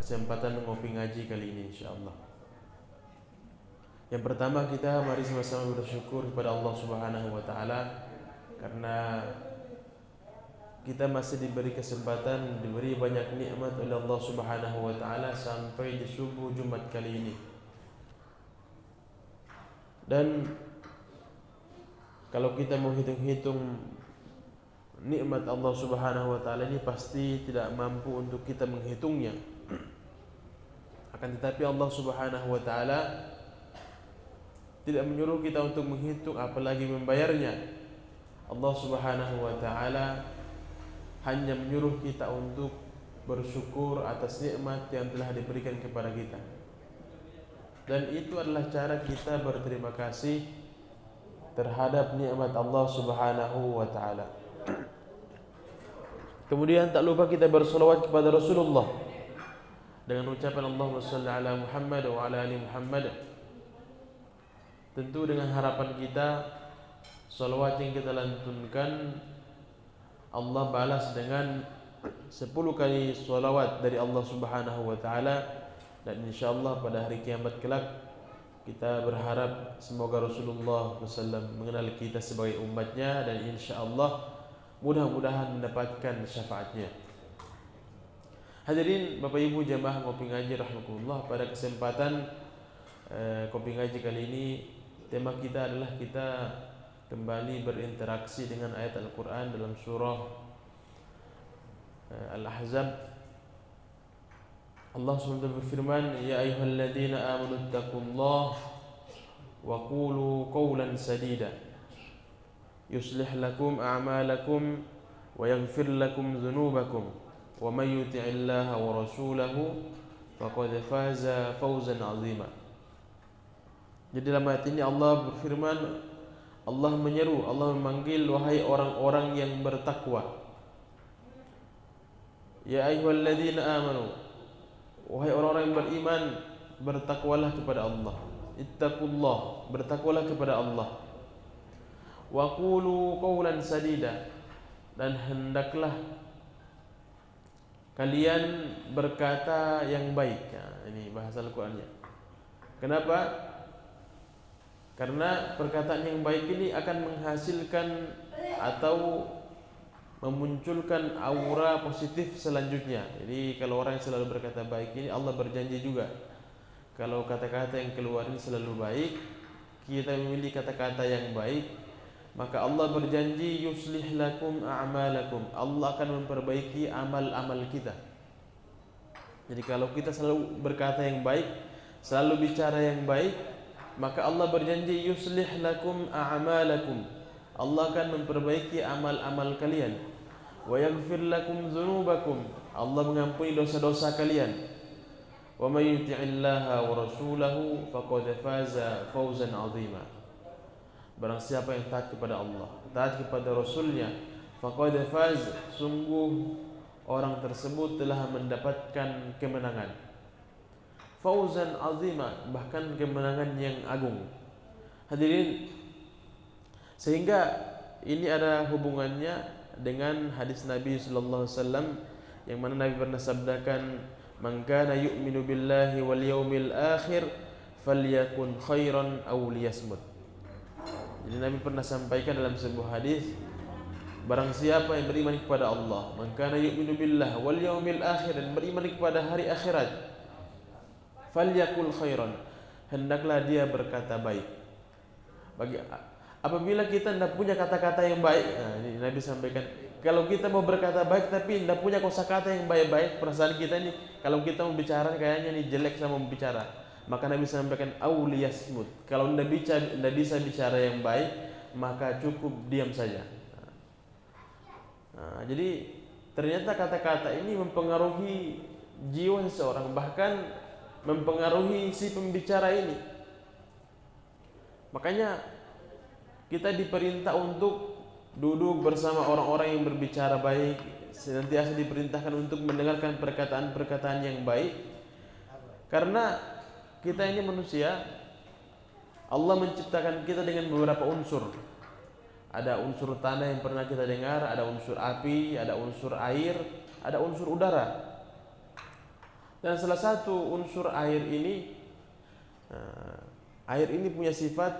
kesempatan ngopi ngaji kali ini insyaallah. Yang pertama, kita mari sama-sama bersyukur kepada Allah Subhanahu wa taala karena kita masih diberi kesempatan, diberi banyak nikmat oleh Allah Subhanahu wa taala sampai di subuh Jumat kali ini. Dan kalau kita mau hitung-hitung nikmat Allah Subhanahu wa taala ini pasti tidak mampu untuk kita menghitungnya. Akan tetapi Allah Subhanahu wa taala tidak menyuruh kita untuk menghitung apalagi membayarnya. Allah Subhanahu wa taala hanya menyuruh kita untuk bersyukur atas nikmat yang telah diberikan kepada kita. Dan itu adalah cara kita berterima kasih terhadap nikmat Allah Subhanahu wa taala. Kemudian tak lupa kita bersolawat kepada Rasulullah dengan ucapan Allahumma shalli ala Muhammad wa ala ali Muhammad. Tentu dengan harapan kita salawat yang kita lantunkan Allah balas dengan 10 kali salawat dari Allah Subhanahu wa taala, dan insyaallah pada hari kiamat kelak kita berharap semoga Rasulullah SAW mengenal kita sebagai umatnya dan insyaallah mudah-mudahan mendapatkan syafaatnya. Hadirin Bapak Ibu jamaah ngopi ngaji rahimakumullah, pada kesempatan kopi ngaji kali ini tema kita adalah kita kembali berinteraksi dengan ayat Al-Quran dalam surah Al-Ahzab. Allah SWT berfirman, Ya ayyuhalladzina amanu ittaqullaha wa qulu qawlan sadida yuslih lakum a'malakum wa yaghfir lakum dhunubakum wa may yuti'illaha wa rasulahu faqad faza fawzan 'azima. Jadi dalam ayat ini Allah berfirman, Allah menyeru, Allah memanggil, wahai orang-orang yang bertakwa. Ya ayyuhalladzina amanu, wahai orang-orang yang beriman, bertakwalah kepada Allah. Ittaqullah, bertakwalah kepada Allah. Wa qulu qawlan sadida, dan hendaklah kalian berkata yang baik. Nah, ini bahasa Al-Qur'annya. Kenapa? Karena perkataan yang baik ini akan menghasilkan atau memunculkan aura positif selanjutnya. Jadi kalau orang yang selalu berkata baik ini, Allah berjanji juga kalau kata-kata yang keluar ini selalu baik, kita memilih kata-kata yang baik, maka Allah berjanji yuslih lakum a'malakum, Allah akan memperbaiki amal-amal kita. Jadi kalau kita selalu berkata yang baik, selalu bicara yang baik, maka Allah berjanji yuslih lakum a'malakum, Allah akan memperbaiki amal-amal kalian. Wa yaghfir lakum dzunubakum, Allah mengampuni dosa-dosa kalian. Wa may yuti'illaha wa rasulahu faqad faza fawzan 'azima. Barang siapa yang taat kepada Allah, taat kepada Rasulnya, faqad faz, sungguh orang tersebut telah mendapatkan kemenangan. Fauzan azima, bahkan kemenangan yang agung. Hadirin, sehingga ini ada hubungannya dengan hadis Nabi sallallahu alaihi wasallam yang mana Nabi pernah sabdakan, "Man kana yu'minu billahi wal yawmil akhir falyakun khairan aw liyasmut." Jadi Nabi pernah sampaikan dalam sebuah hadis, barang siapa yang beriman kepada Allah, man kana yu'minu billahi wal yawmil akhir, dan beriman kepada hari akhirat, falyakul khairan, hendaklah dia berkata baik. Apabila kita tidak punya kata-kata yang baik, nah, ini Nabi sampaikan, kalau kita mau berkata baik tapi tidak punya kosakata yang baik-baik, perasaan kita ini kalau kita mau bicara kayaknya ini jelek sama membicara, maka Nabi sampaikan auliyasmut, kalau tidak bisa bicara yang baik maka cukup diam saja. Nah, jadi ternyata kata-kata ini mempengaruhi jiwa seseorang, bahkan mempengaruhi si pembicara ini. Makanya kita diperintah untuk duduk bersama orang-orang yang berbicara baik, senantiasa diperintahkan untuk mendengarkan perkataan-perkataan yang baik. Karena kita ini manusia, Allah menciptakan kita dengan beberapa unsur. Ada unsur tanah yang pernah kita dengar, ada unsur api, ada unsur air, ada unsur udara. Dan salah satu unsur air ini punya sifat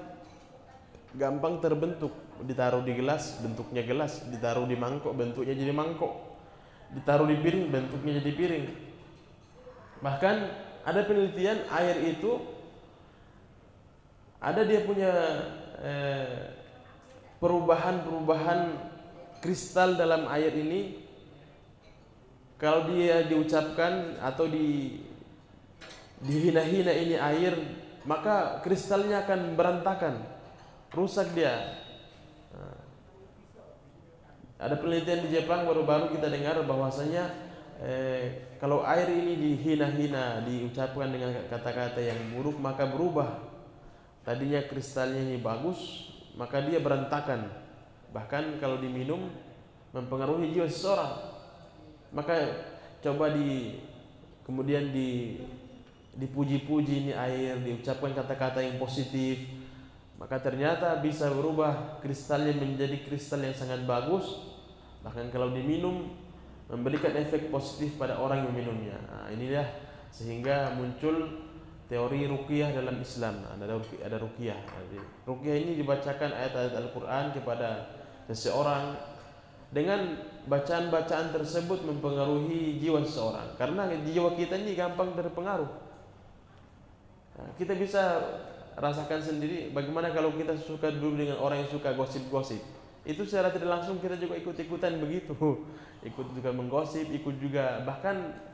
gampang terbentuk. Ditaruh di gelas, bentuknya gelas. Ditaruh di mangkok, bentuknya jadi mangkok. Ditaruh di piring, bentuknya jadi piring. Bahkan ada penelitian air itu ada dia punya perubahan kristal dalam air ini. Kalau dia diucapkan atau dihina-hina ini air, maka kristalnya akan berantakan, rusak dia. Ada penelitian di Jepang baru-baru kita dengar bahwasanya kalau air ini dihina-hina, diucapkan dengan kata-kata yang buruk, maka berubah. Tadinya kristalnya ini bagus, maka dia berantakan. Bahkan kalau diminum mempengaruhi jiwa seseorang. Maka coba kemudian dipuji-puji ini air, diucapkan kata-kata yang positif, maka ternyata bisa berubah kristalnya menjadi kristal yang sangat bagus. Bahkan kalau diminum memberikan efek positif pada orang yang meminumnya. Inilah sehingga muncul teori ruqyah dalam Islam. Ada ruqyah. Ruqyah ini dibacakan ayat-ayat Al-Quran kepada seseorang. Dengan bacaan-bacaan tersebut mempengaruhi jiwa seseorang, karena jiwa kita ini gampang terpengaruh. Kita bisa rasakan sendiri bagaimana kalau kita suka dulu dengan orang yang suka gosip-gosip. Itu secara tidak langsung kita juga ikut-ikutan begitu. Ikut juga menggosip, ikut juga bahkan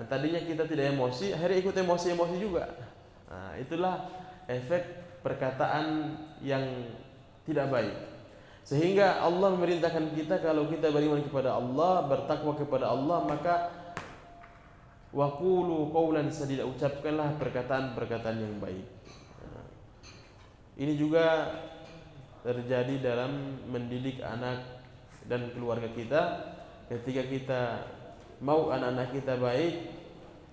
tadinya kita tidak emosi, akhirnya ikut emosi-emosi juga. Itulah efek perkataan yang tidak baik. Sehingga Allah memerintahkan kita kalau kita beriman kepada Allah, bertakwa kepada Allah, maka waqulu qawlan sadida, ucapkanlah perkataan-perkataan yang baik. Ini juga terjadi dalam mendidik anak dan keluarga kita. Ketika kita mau anak-anak kita baik,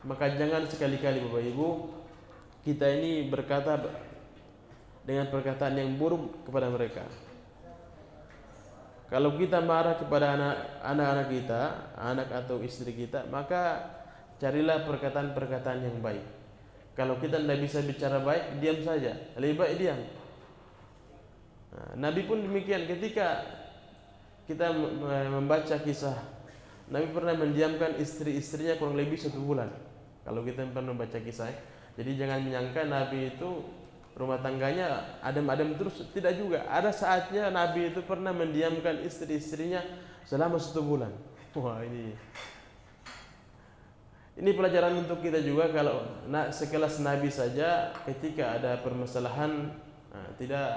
maka jangan sekali-kali Bapak Ibu kita ini berkata dengan perkataan yang buruk kepada mereka. Kalau kita marah kepada anak-anak kita, anak atau istri kita, maka carilah perkataan-perkataan yang baik. Kalau kita tidak bisa bicara baik, diam saja. Lebih baik diam. Nabi pun demikian. Ketika kita membaca kisah, Nabi pernah mendiamkan istri-istrinya kurang lebih 1 bulan. Kalau kita pernah membaca kisah, jadi jangan menyangka Nabi itu rumah tangganya adem-adem terus, tidak juga. Ada saatnya Nabi itu pernah mendiamkan istri-istrinya selama 1 bulan. Wah, ini pelajaran untuk kita juga. Kalau sekelas Nabi saja ketika ada permasalahan tidak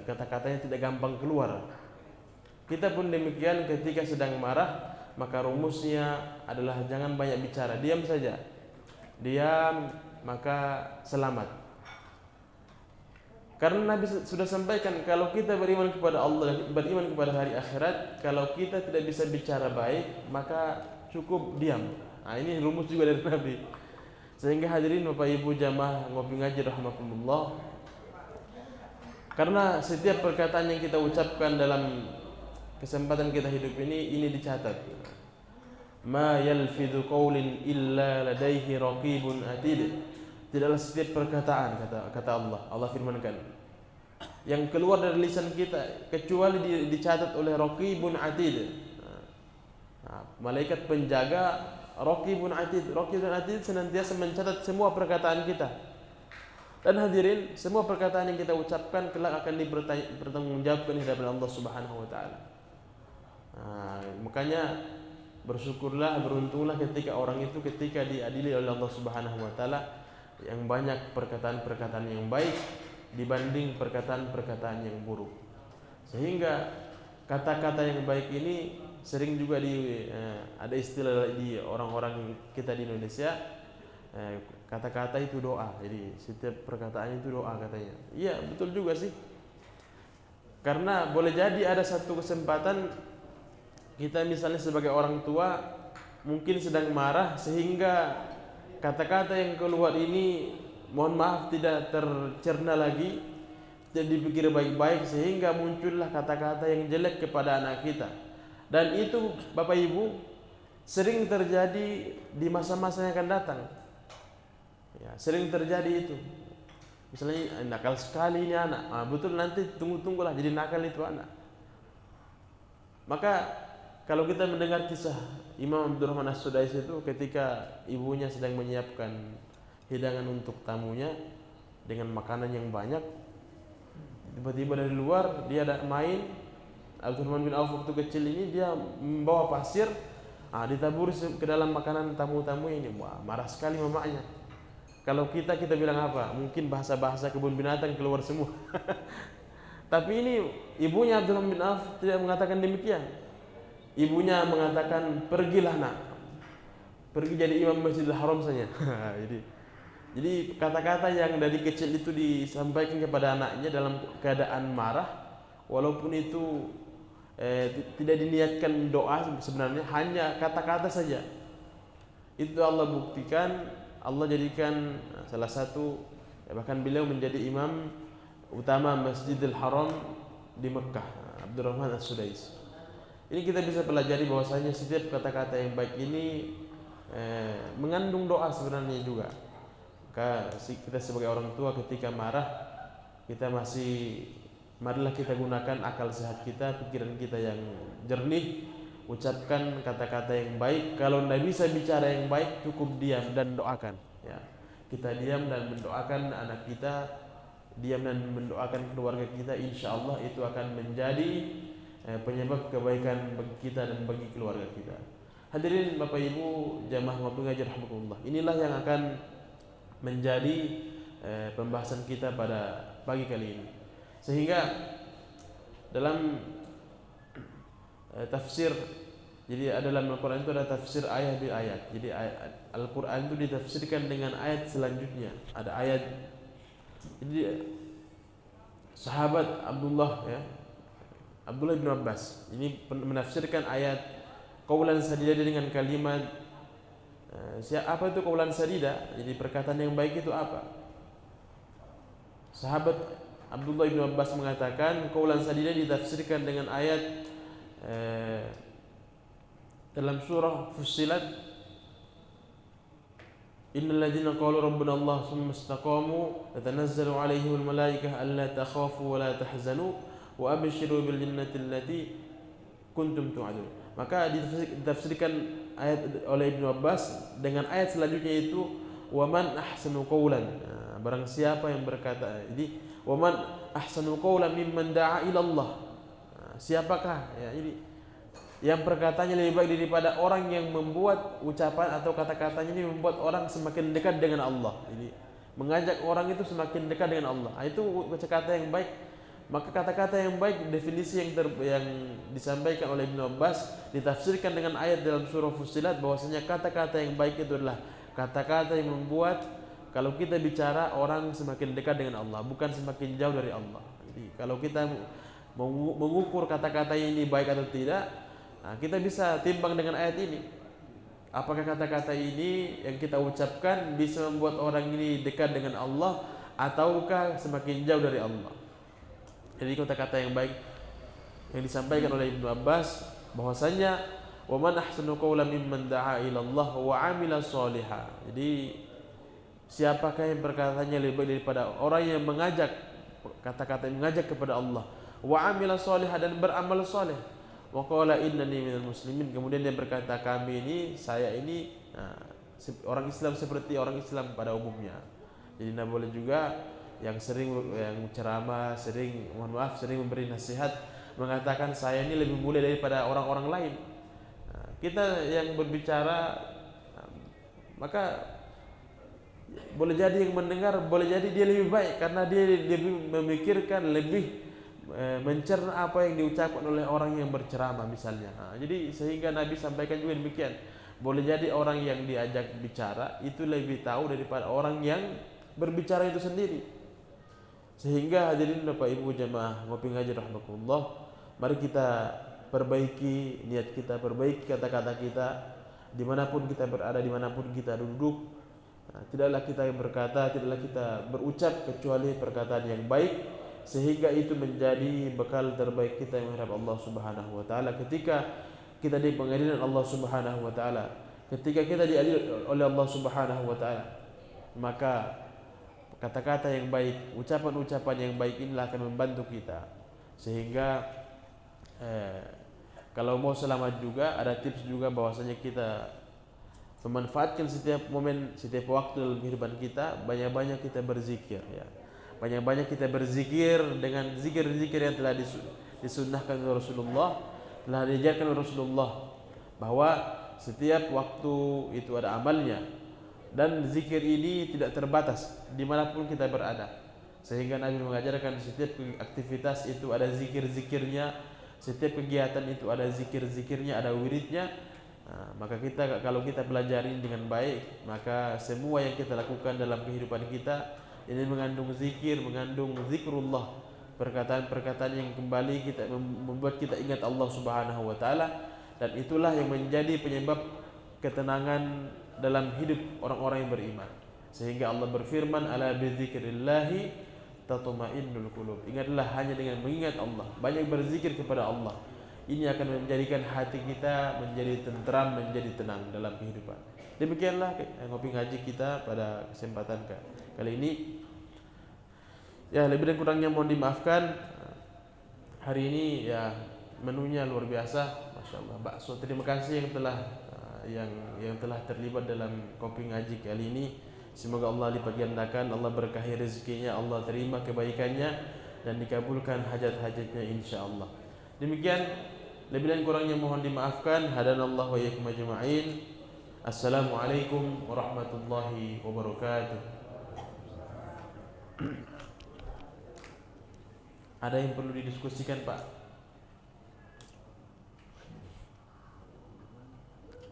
kata-katanya tidak gampang keluar. Kita pun demikian, ketika sedang marah maka rumusnya adalah jangan banyak bicara, diam saja. Diam maka selamat. Karena Nabi sudah sampaikan kalau kita beriman kepada Allah, beriman kepada hari akhirat, kalau kita tidak bisa bicara baik maka cukup diam. Ini rumus juga dari Nabi. Sehingga hadirin Bapak Ibu jamaah ngopi ngaji rahimakumullah, karena setiap perkataan yang kita ucapkan dalam kesempatan kita hidup ini dicatat. Ma yalfidhu qawlin illa ladaihi raqibun atid. Tidaklah setiap perkataan, kata Allah firmankan, yang keluar dari lisan kita kecuali dicatat oleh raqibun atid. Malaikat penjaga raqibun atid. Raqibun atid senantiasa mencatat semua perkataan kita. Dan hadirin, semua perkataan yang kita ucapkan kelak akan dipertanggungjawabkan di hadapan Allah Subhanahu wa taala. Makanya bersyukurlah, beruntunglah ketika orang itu ketika diadili oleh Allah Subhanahu wa taala yang banyak perkataan-perkataan yang baik dibanding perkataan-perkataan yang buruk. Sehingga kata-kata yang baik ini sering juga ada istilah di orang-orang kita di Indonesia, kata-kata itu doa. Jadi setiap perkataan itu doa katanya. Iya, betul juga sih. Karena boleh jadi ada satu kesempatan kita misalnya sebagai orang tua mungkin sedang marah, sehingga kata-kata yang keluar ini mohon maaf tidak tercerna lagi, tidak dipikir baik-baik, sehingga muncullah kata-kata yang jelek kepada anak kita. Dan itu Bapak Ibu sering terjadi di masa-masa yang akan datang. Ya, sering terjadi itu. Misalnya nakal sekali ini anak, betul, nanti tunggulah jadi nakal itu anak. Maka kalau kita mendengar kisah Imam Abdurrahman As-Sudais itu ketika ibunya sedang menyiapkan hidangan untuk tamunya dengan makanan yang banyak, tiba-tiba dari luar dia ada main. Abdurrahman bin Auf waktu kecil ini dia membawa pasir, ditaburi ke dalam makanan tamu-tamu ini. Wah, marah sekali mamanya. Kalau kita bilang apa? Mungkin bahasa-bahasa kebun binatang keluar semua. Tapi ini ibunya Abdurrahman bin Auf tidak mengatakan demikian. Ibunya mengatakan, pergilah nak, pergi jadi imam Masjidil Haram saja. Jadi kata-kata yang dari kecil itu disampaikan kepada anaknya dalam keadaan marah, walaupun itu tidak diniatkan doa, sebenarnya hanya kata-kata saja. Itu Allah buktikan, Allah jadikan salah satu, bahkan beliau menjadi imam utama Masjidil Haram di Mekah, Abdurrahman As-Sudais. Ini kita bisa pelajari bahwasanya setiap kata-kata yang baik ini mengandung doa sebenarnya juga. Maka kita sebagai orang tua ketika marah, marilah kita gunakan akal sehat kita, pikiran kita yang jernih, ucapkan kata-kata yang baik. Kalau tidak bisa bicara yang baik, cukup diam dan doakan. Ya, kita diam dan mendoakan anak kita, diam dan mendoakan keluarga kita. Insya Allah itu akan menjadi penyebab kebaikan bagi kita dan bagi keluarga kita. Hadirin Bapak Ibu jamaah ngopi ngaji rahimakumullah. Inilah yang akan menjadi pembahasan kita pada pagi kali ini. Sehingga dalam tafsir, jadi dalam Al-Quran itu ada tafsir ayat bil ayat. Jadi Al-Quran itu ditafsirkan dengan ayat selanjutnya. Ada ayat. Jadi sahabat Abdullah bin Abbas ini menafsirkan ayat qaulan sadida dengan kalimat apa itu qaulan sadida? Jadi perkataan yang baik itu apa? Sahabat Abdullah bin Abbas mengatakan qaulan sadida ditafsirkan dengan ayat dalam surah Fussilat, innal ladzina qalu rabbuna Allah tsumma istaqamu tatanazzalu 'alaihimul malaikatu alla takhafu wa la tahzanu wa abshiru bil jannati allati kuntum tu'adun. Maka ditafsirkan ayat oleh Ibnu Abbas dengan ayat selanjutnya itu wa man ahsanu qawlan. Barang siapa yang berkata, jadi wa man ahsanu qawlan mimman da'a ila Allah. Siapakah jadi yang perkataannya lebih baik daripada orang yang membuat ucapan atau kata-katanya ini membuat orang semakin dekat dengan Allah. Jadi mengajak orang itu semakin dekat dengan Allah. Itu kata-kata yang baik. Maka kata-kata yang baik, definisi yang disampaikan oleh Ibnu Abbas ditafsirkan dengan ayat dalam surah Fussilat bahwasanya kata-kata yang baik itu adalah kata-kata yang membuat kalau kita bicara orang semakin dekat dengan Allah, bukan semakin jauh dari Allah. Jadi kalau kita mengukur kata-kata ini baik atau tidak, kita bisa timbang dengan ayat ini. Apakah kata-kata ini yang kita ucapkan bisa membuat orang ini dekat dengan Allah ataukah semakin jauh dari Allah? Jadi kata-kata yang baik yang disampaikan oleh Ibnu Abbas bahwasanya wa man ahsanu qawlan mimman da'a ila Allah wa 'amila shalihan. Jadi siapakah yang perkataannya lebih baik daripada orang yang mengajak, kata-kata yang mengajak kepada Allah, wa 'amila shalihan, dan beramal saleh. Wa qala innani minal muslimin. Kemudian dia berkata, saya ini orang Islam seperti orang Islam pada umumnya. Jadi tidak boleh juga yang ceramah, sering memberi nasihat mengatakan saya ini lebih mulia daripada orang-orang lain. Kita yang berbicara, maka boleh jadi yang mendengar, boleh jadi dia lebih baik karena dia lebih memikirkan, lebih mencerna apa yang diucapkan oleh orang yang berceramah misalnya. Jadi sehingga Nabi sampaikan juga demikian. Boleh jadi orang yang diajak bicara itu lebih tahu daripada orang yang berbicara itu sendiri. Sehingga hadirin Bapak Ibu jamaah ngopi ngaji rahimakumullah, mari kita perbaiki niat kita, perbaiki kata-kata kita dimanapun kita berada, dimanapun kita duduk. Tidaklah kita berkata, tidaklah kita berucap kecuali perkataan yang baik, sehingga itu menjadi bekal terbaik kita menghadap Allah Subhanahu wa taala ketika kita di pengadilan Allah Subhanahu wa taala, ketika kita diadili oleh Allah Subhanahu wa taala, maka kata-kata yang baik, ucapan-ucapan yang baik inilah akan membantu kita. Sehingga kalau mau selamat juga, ada tips juga bahwasanya kita memanfaatkan setiap momen, setiap waktu dalam kehidupan kita, banyak-banyak kita berzikir ya. Banyak-banyak kita berzikir dengan zikir-zikir yang telah disunnahkan oleh Rasulullah, telah diajarkan oleh Rasulullah, bahwa setiap waktu itu ada amalnya, dan zikir ini tidak terbatas dimanapun kita berada. Sehingga Nabi mengajarkan setiap aktivitas itu ada zikir-zikirnya, setiap kegiatan itu ada zikir-zikirnya, ada wiridnya. Maka kita, kalau kita pelajari dengan baik, maka semua yang kita lakukan dalam kehidupan kita ini mengandung zikir, mengandung zikrullah, perkataan-perkataan yang kembali kita membuat kita ingat Allah Subhanahu wa taala, dan itulah yang menjadi penyebab ketenangan dalam hidup orang-orang yang beriman. Sehingga Allah berfirman, ala bidzikrillahi tatma'innul qulub. Ingatlah hanya dengan mengingat Allah, banyak berzikir kepada Allah. Ini akan menjadikan hati kita menjadi tentram, menjadi tenang dalam kehidupan. Demikianlah ngopi ngaji kita pada kesempatan kali ini. Ya, lebih dan kurangnya mohon dimaafkan. Hari ini ya menunya luar biasa, masya Allah. Bakso, terima kasih yang telah terlibat dalam kopi ngaji kali ini. Semoga Allah lipat gandakan, Allah berkahi rezekinya, Allah terima kebaikannya, dan dikabulkan hajat-hajatnya insyaallah. Demikian, lebih dan kurangnya mohon dimaafkan. Hadanallahu wa iyyakum ajma'in. Assalamualaikum warahmatullahi wabarakatuh. Ada yang perlu didiskusikan, Pak?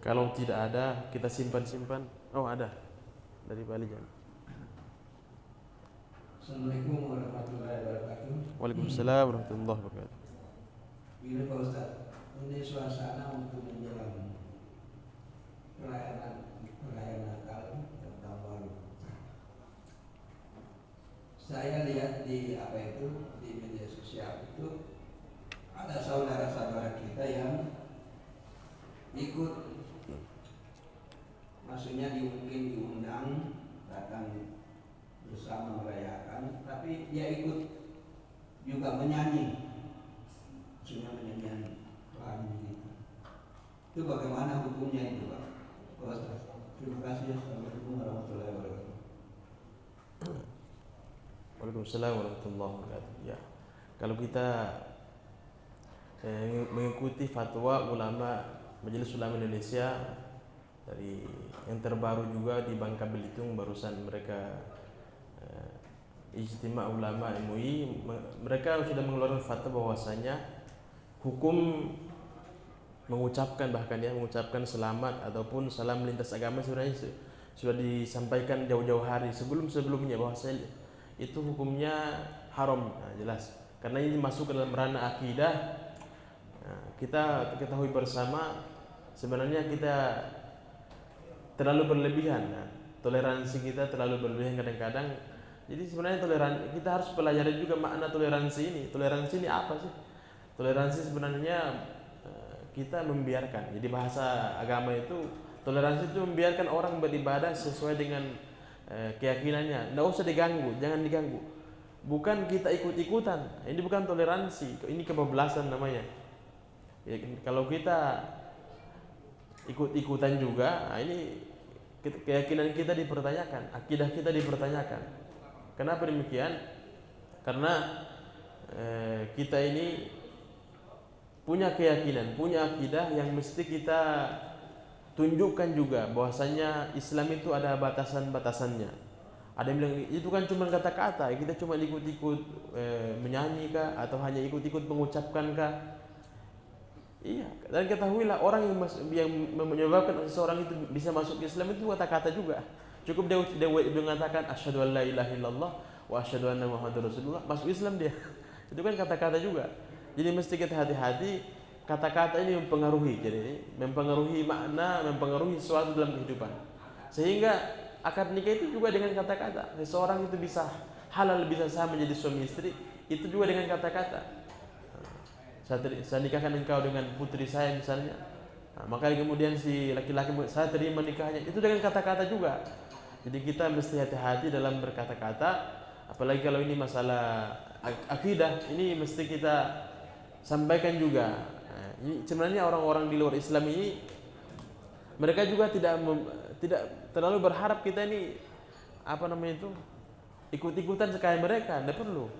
Kalau tidak ada, kita simpan-simpan. Oh, ada. Dari Bali Jan. Assalamualaikum warahmatullahi wabarakatuh. Waalaikumsalam warahmatullahi wabarakatuh. Ini Pak Ustaz, ini suasana untuk menjelang perayaan Natal dan Tahun Baru. Saya lihat di di media sosial itu ada saudara-saudara kita yang ikut, maksudnya mungkin diundang datang bersama merayakan, tapi dia ikut juga menyanyi, maksudnya menyanyi lagu gitu. Itu bagaimana hukumnya itu, Pak? Terima kasih. Assalamualaikum warahmatullahi wabarakatuh. Waalaikumsalam warahmatullahi wabarakatuh. Ya, kalau kita mengikuti fatwa ulama Majelis Ulama Indonesia dari yang terbaru juga di Bangka Belitung, barusan mereka Ijtima Ulama MUI, mereka sudah mengeluarkan fatwa bahwasanya hukum mengucapkan selamat ataupun salam lintas agama sebenarnya sudah disampaikan jauh-jauh hari sebelumnya, bahwasanya itu hukumnya haram. Jelas, karena ini masuk ke dalam ranah akidah. Kita ketahui bersama, sebenarnya kita terlalu berlebihan, toleransi kita terlalu berlebihan kadang-kadang. Jadi sebenarnya kita harus pelajari juga makna toleransi ini. Toleransi ini apa sih? Toleransi sebenarnya kita membiarkan. Jadi bahasa agama itu, toleransi itu membiarkan orang beribadah sesuai dengan keyakinannya. Tidak usah diganggu, jangan diganggu. Bukan kita ikut-ikutan. Ini bukan toleransi, ini kebablasan namanya. Ya, kalau kita ikut-ikutan juga, ini keyakinan kita dipertanyakan, akidah kita dipertanyakan. Kenapa demikian? Karena kita ini punya keyakinan, punya akidah yang mesti kita tunjukkan juga bahwasanya Islam itu ada batasan-batasannya. Ada yang bilang itu kan cuma kata-kata, kita cuma ikut-ikut menyanyi kah, atau hanya ikut-ikut mengucapkan kah? Iya, dan ketahuilah orang yang menyebabkan seseorang itu bisa masuk Islam itu kata-kata juga. Cukup dia mengatakan asyhadu an la ilaha illallah wa asyhadu anna muhammadar rasulullah, masuk Islam dia. Itu kan kata-kata juga. Jadi mesti kita hati-hati, kata-kata ini mempengaruhi makna, mempengaruhi sesuatu dalam kehidupan. Sehingga akad nikah itu juga dengan kata-kata. Seseorang itu bisa halal, bisa sah menjadi suami istri, itu juga dengan kata-kata. Saya nikahkan engkau dengan putri saya misalnya, Nah, maka kemudian si laki-laki, saya terima nikahnya, itu dengan kata-kata juga. Jadi kita mesti hati-hati dalam berkata-kata, apalagi kalau ini masalah akidah, ini mesti kita sampaikan juga. Nah, ini sebenarnya orang-orang di luar Islam ini mereka juga tidak terlalu berharap kita ini apa namanya itu ikut-ikutan sekaya mereka, tidak perlu.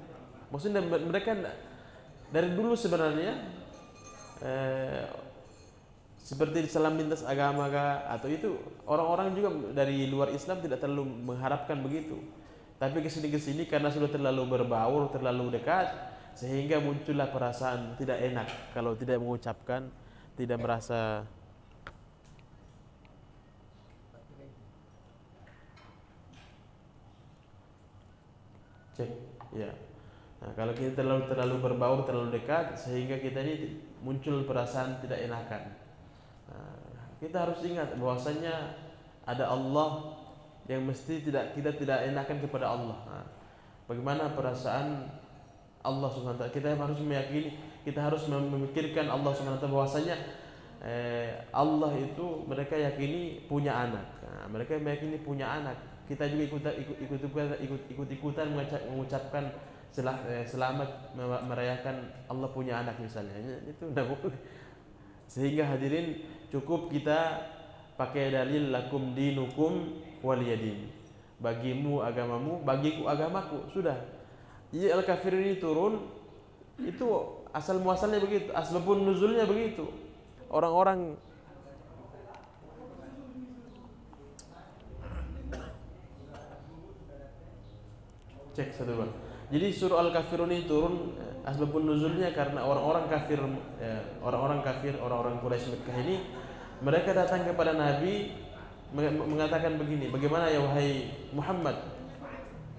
Maksudnya mereka dari dulu sebenarnya seperti salam lintas agama atau itu orang-orang juga dari luar Islam tidak terlalu mengharapkan begitu. Tapi kesini karena sudah terlalu berbaur, terlalu dekat, sehingga muncullah perasaan tidak enak kalau tidak mengucapkan, tidak merasa cek, ya. Nah, kalau kita terlalu berbaur, terlalu dekat, sehingga kita ini muncul perasaan tidak enakan. Nah, kita harus ingat bahwasanya ada Allah yang mesti kita tidak enakan kepada Allah. Nah, bagaimana perasaan Allah Subhanahu wa taala? Kita harus meyakini, kita harus memikirkan Allah Subhanahu wa taala bahwasanya Allah itu mereka yakini punya anak. Nah, mereka meyakini punya anak. Kita juga ikut-ikutan mengucapkan selamat merayakan Allah punya anak misalnya. Itu tidak boleh. Sehingga hadirin cukup kita pakai dalil lakum dinukum waliyadin. Bagimu agamamu, bagiku agamaku. Sudah. Jadi Al-Kafirun ini turun itu asal muasalnya begitu, asbabun nuzulnya begitu. Orang-orang cek satu bang. Jadi surah Al-Kafirun ini turun asbabun nuzulnya karena orang-orang kafir, orang-orang Quraisy Mekkah ini mereka datang kepada Nabi mengatakan begini, bagaimana ya wahai Muhammad,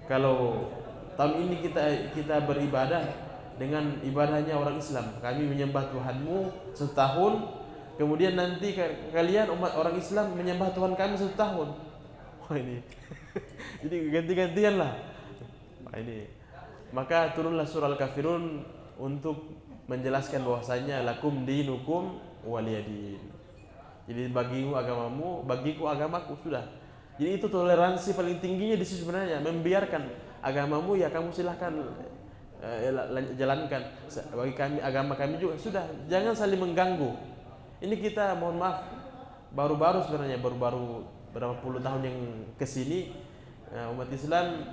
kalau tahun ini kita beribadah dengan ibadahnya orang Islam, kami menyembah Tuhanmu setahun, kemudian nanti kalian umat orang Islam menyembah Tuhan kami setahun. Wah ini, jadi ganti-gantian lah. Nah, ini maka turunlah surah Al-Kafirun untuk menjelaskan bahwasanya lakum dinukum waliyadin. Jadi bagimu agamamu, bagiku agamaku, sudah. Jadi itu toleransi paling tingginya di sini sebenarnya, membiarkan agamamu ya kamu silahkan jalankan, bagi kami agama kami juga, sudah, jangan saling mengganggu. Ini kita mohon maaf baru-baru sebenarnya, baru-baru berapa puluh tahun yang kesini umat Islam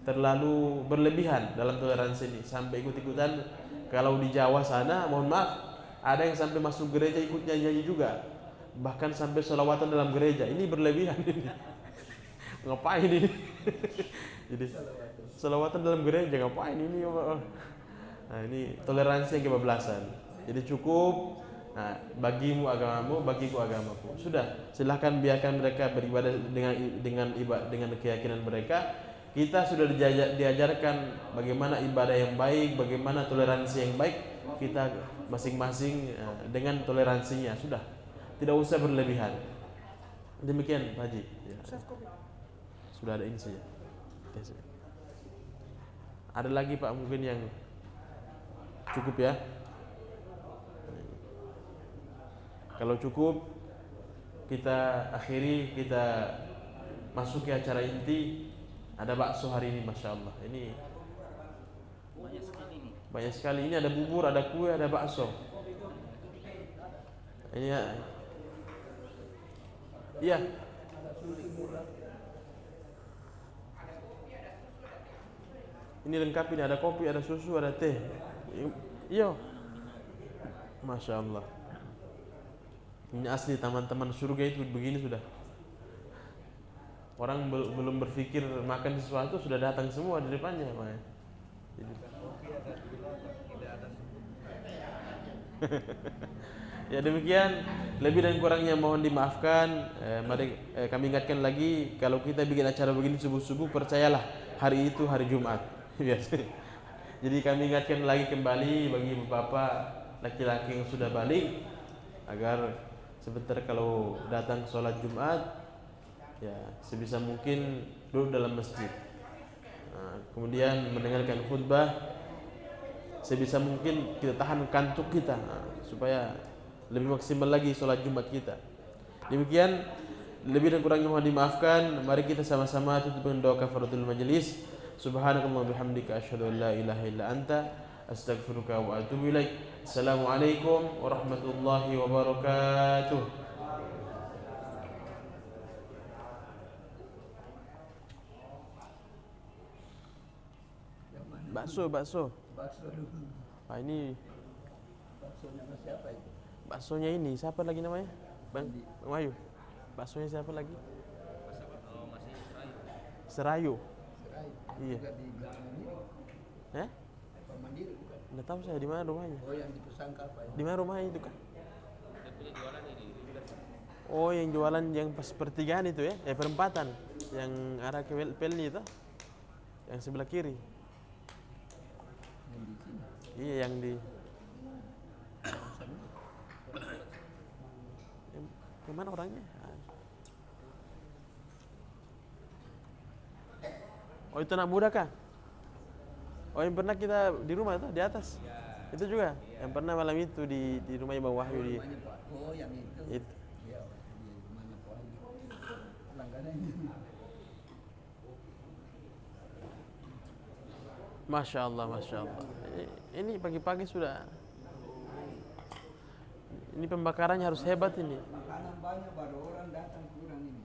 terlalu berlebihan dalam toleransi ini, sampai ikut-ikutan. Kalau di Jawa sana mohon maaf ada yang sampai masuk gereja ikut nyanyi juga, bahkan sampai sholawatan dalam gereja. Ini berlebihan ini. Ngapain ini? Jadi sholawatan dalam gereja ngapain ini? Nah, ini toleransi yang kebablasan. Jadi cukup, nah, bagimu agamamu, bagiku agamaku. Sudah, silahkan biarkan mereka beribadah dengan keyakinan mereka. Kita sudah diajarkan bagaimana ibadah yang baik, bagaimana toleransi yang baik. Kita masing-masing dengan toleransinya, sudah, tidak usah berlebihan. Demikian Pak Haji ya. Sudah ada ini saja. Ada lagi Pak mungkin yang cukup ya? Kalau cukup kita akhiri, kita masuk ke acara inti. Ada bakso hari ini, masya Allah. Ini banyak sekali. Ini ada bubur, ada kue, ada bakso. Ini ya. Iya. Ini lengkap, ini ada kopi, ada susu, ada teh. Iya. Masya Allah. Ini asli teman-teman surga itu begini sudah. Orang belum berpikir makan sesuatu sudah datang semua di depannya, Jadi. Ya demikian, lebih dan kurangnya mohon dimaafkan. Mari kami ingatkan lagi, kalau kita bikin acara begini subuh-subuh, percayalah hari itu hari Jumat. Jadi kami ingatkan lagi kembali bagi bapak laki-laki yang sudah balik, agar sebentar kalau datang sholat Jumat, ya sebisa mungkin duduk dalam masjid. Nah, kemudian mendengarkan khutbah, sebisa mungkin kita tahan kantuk kita, supaya lebih maksimal lagi sholat Jumat kita. Demikian, lebih dan kurangnya mohon dimaafkan. Mari kita sama-sama tutup dengan doa kafaratul majelis. Subhanakallah bihamdika asyhadu an la ilaha illa anta astaghfiruka wa atubu ilaik. Assalamualaikum warahmatullahi wabarakatuh. Bakso. Bakso dulu. Ah, ini Baksonya sama siapa itu? baksonya ini siapa lagi namanya? Bang Wayu. Baksonya siapa lagi? Serayu. Serai. Iya. Juga di Belakang Mandiri. Eh? Pak Mandiri bukan? Nggak tahu saya di mana rumahnya. Oh, yang dipesan apa ya? Di mana rumahnya itu kan? Oh, yang jualan yang pas pertigaan itu ya, perempatan, yang arah ke Pelni itu, yang sebelah kiri. Yang di sini. Iya, yang di. Yang mana orangnya? Oh, itu anak muda kah? Oh, yang pernah kita di rumah itu di atas. Itu juga. Yang pernah malam itu di rumahnya Bang Wahyu di. Rumahnya Pak. Oh, yang itu. Itu. Iya, di rumahnya Pak Wahyu. Langganannya. Masya Allah, Masya Allah. Ini pagi-pagi sudah. Ini pembakarannya harus hebat ini. Makanan banyak baru orang datang kurang ini.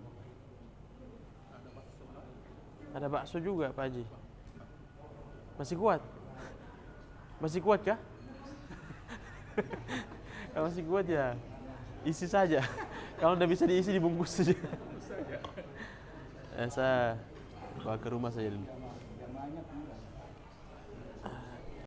Ada bakso juga, Pak Haji. Masih kuat? Masih kuat kah? Kalau masih kuat ya isi saja. Kalau udah bisa diisi dibungkus saja. Saya bawa ke rumah saja dulu. Banyak